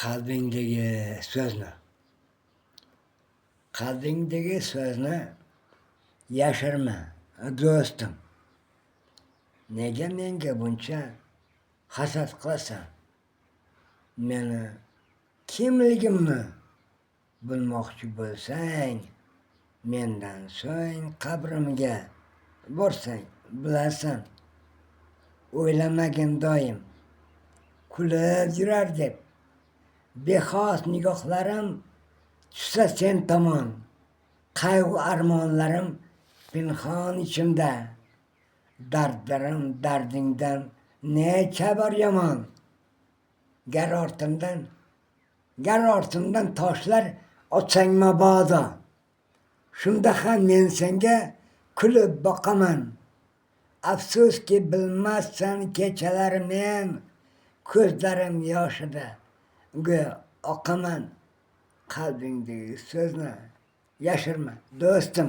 qalbingdagi so'zni. Qalbingdagi so'zni yashirma, do'stim. Nega menga buncha hasad qilasan? Meni kimligimni bilmoqchi bo'lsang, mendan so'ng qabrimga borsang bilasan. O'ylamagin doim kulib yurar deb. Bexos nigohlarim tushsa sen tomon. Qayg'u armonlarim pinhon ichimda. Dardlarim dardingdan necha bor yomon. Gar ortimdan toshlar otsang mabodo. Shunda ham men senga kulib boqaman. Afsuski bilmassan kechalar men ko'zlarim yoshida go'yo oqaman. Qalbingdagi so'zni yashirma, do'stim.